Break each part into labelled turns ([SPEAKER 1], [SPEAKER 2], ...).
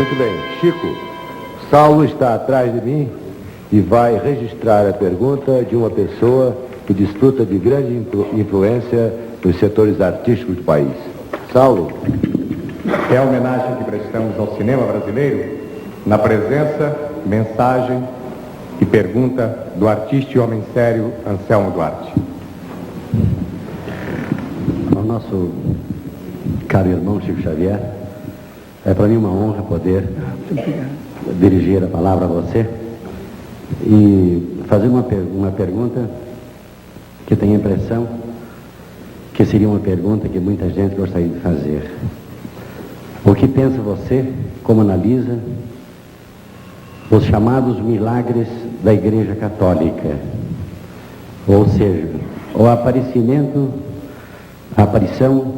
[SPEAKER 1] Muito bem. Chico, Saulo está atrás de mim e vai registrar a pergunta de uma pessoa que desfruta de grande influência nos setores artísticos do país. Saulo.
[SPEAKER 2] É a homenagem que prestamos ao cinema brasileiro na presença, mensagem e pergunta do artista e homem sério Anselmo Duarte.
[SPEAKER 3] Ao nosso caro irmão Chico Xavier, é para mim uma honra poder dirigir a palavra a você e fazer uma pergunta que tenho a impressão que seria uma pergunta que muita gente gostaria de fazer. O que pensa você, como analisa os chamados milagres da Igreja Católica? Ou seja, o a aparição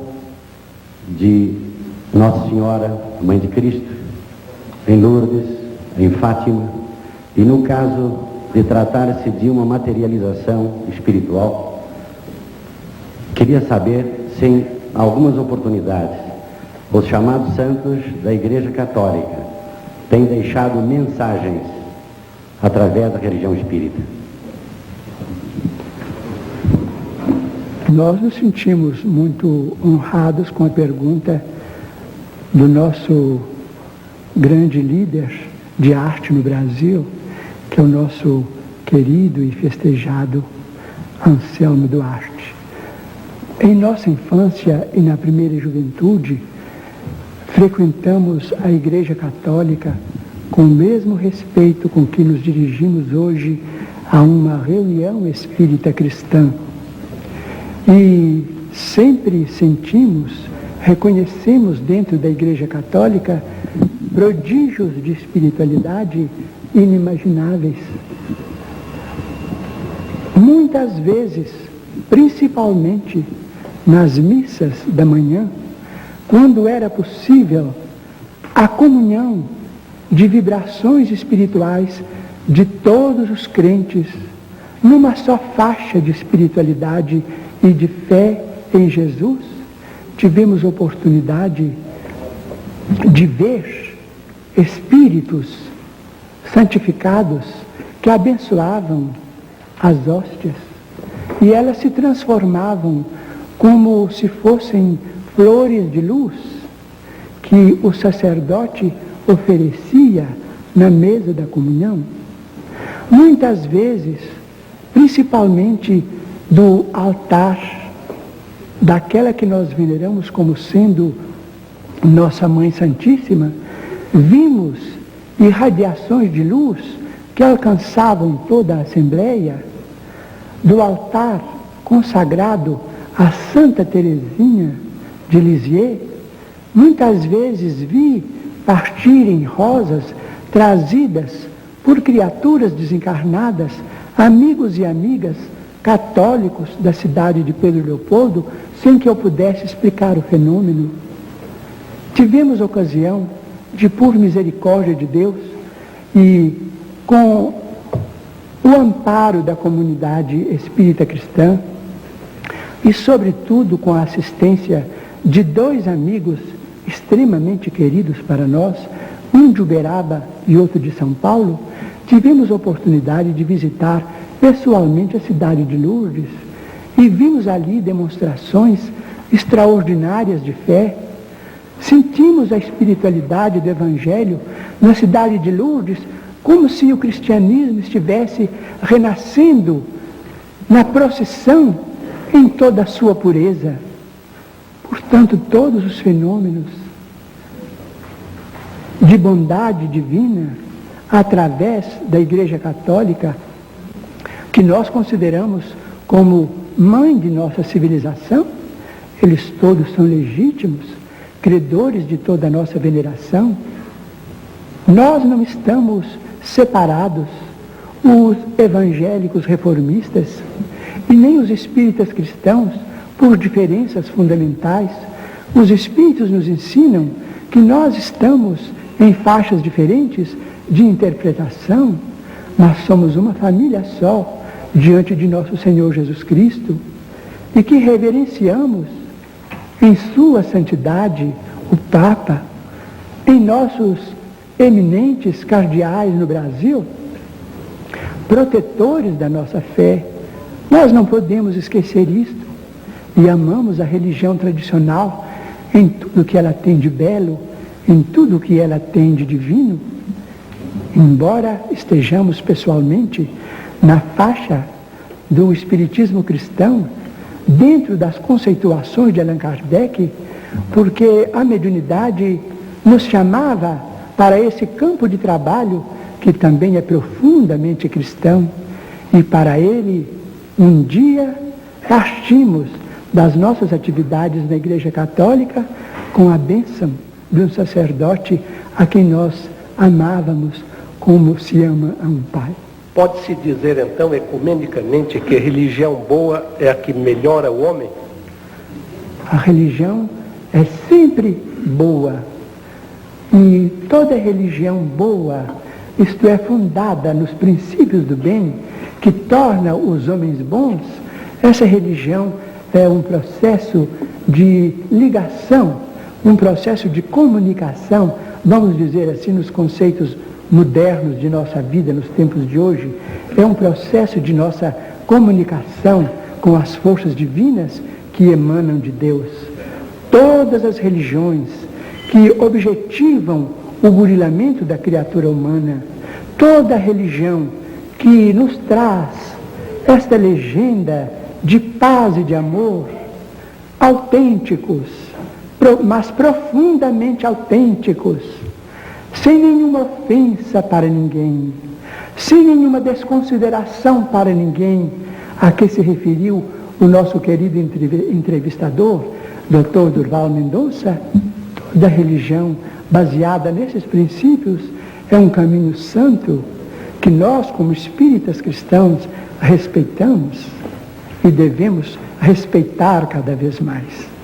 [SPEAKER 3] de Nossa Senhora, Mãe de Cristo, em Lourdes, em Fátima, e no caso de tratar-se de uma materialização espiritual, queria saber se em algumas oportunidades os chamados santos da Igreja Católica têm deixado mensagens através da religião espírita.
[SPEAKER 4] Nós nos sentimos muito honrados com a pergunta do nosso grande líder de arte no Brasil, que é o nosso querido e festejado Anselmo Duarte. Em nossa infância e na primeira juventude, frequentamos a Igreja Católica com o mesmo respeito com que nos dirigimos hoje a uma reunião espírita cristã. E sempre reconhecemos dentro da Igreja Católica prodígios de espiritualidade inimagináveis. Muitas vezes, principalmente nas missas da manhã, quando era possível a comunhão de vibrações espirituais de todos os crentes numa só faixa de espiritualidade e de fé em Jesus, tivemos oportunidade de ver espíritos santificados que abençoavam as hóstias e elas se transformavam como se fossem flores de luz que o sacerdote oferecia na mesa da comunhão. Muitas vezes, principalmente do altar daquela que nós veneramos como sendo Nossa Mãe Santíssima, vimos irradiações de luz que alcançavam toda a Assembleia, do altar consagrado a Santa Teresinha de Lisieux. Muitas vezes vi partirem rosas trazidas por criaturas desencarnadas, amigos e amigas católicos da cidade de Pedro Leopoldo, sem que eu pudesse explicar o fenômeno. Tivemos ocasião de, por misericórdia de Deus e com o amparo da comunidade espírita cristã e, sobretudo, com a assistência de dois amigos extremamente queridos para nós, um de Uberaba e outro de São Paulo, tivemos oportunidade de visitar pessoalmente a cidade de Lourdes e vimos ali demonstrações extraordinárias de fé. Sentimos a espiritualidade do Evangelho na cidade de Lourdes, como se o cristianismo estivesse renascendo na procissão em toda a sua pureza. Portanto, todos os fenômenos de bondade divina através da Igreja Católica, que nós consideramos como mãe de nossa civilização, eles todos são legítimos, credores de toda a nossa veneração. Nós não estamos separados, os evangélicos reformistas e nem os espíritas cristãos, por diferenças fundamentais. Os espíritos nos ensinam que nós estamos em faixas diferentes de interpretação, mas somos uma família só diante de nosso Senhor Jesus Cristo e que reverenciamos em sua santidade o Papa, em nossos eminentes cardeais no Brasil, protetores da nossa fé. Nós não podemos esquecer isto e amamos a religião tradicional em tudo que ela tem de belo, em tudo que ela tem de divino, embora estejamos pessoalmente na faixa do espiritismo cristão, dentro das conceituações de Allan Kardec, porque a mediunidade nos chamava para esse campo de trabalho que também é profundamente cristão, e para ele, um dia, partimos das nossas atividades na Igreja Católica com a bênção de um sacerdote a quem nós amávamos como se ama a um pai.
[SPEAKER 5] Pode-se dizer, então, ecumenicamente, que a religião boa é a que melhora o homem?
[SPEAKER 4] A religião é sempre boa. E toda religião boa, isto é, fundada nos princípios do bem, que torna os homens bons, essa religião é um processo de ligação, um processo de comunicação, vamos dizer assim, nos conceitos modernos de nossa vida, nos tempos de hoje, é um processo de nossa comunicação com as forças divinas que emanam de Deus. Todas as religiões que objetivam o burilamento da criatura humana, toda religião que nos traz esta legenda de paz e de amor, autênticos, mas profundamente autênticos, sem nenhuma ofensa para ninguém, sem nenhuma desconsideração para ninguém, a que se referiu o nosso querido entrevistador, Dr. Durval Mendonça. Toda religião baseada nesses princípios é um caminho santo que nós, como espíritas cristãos, respeitamos e devemos respeitar cada vez mais.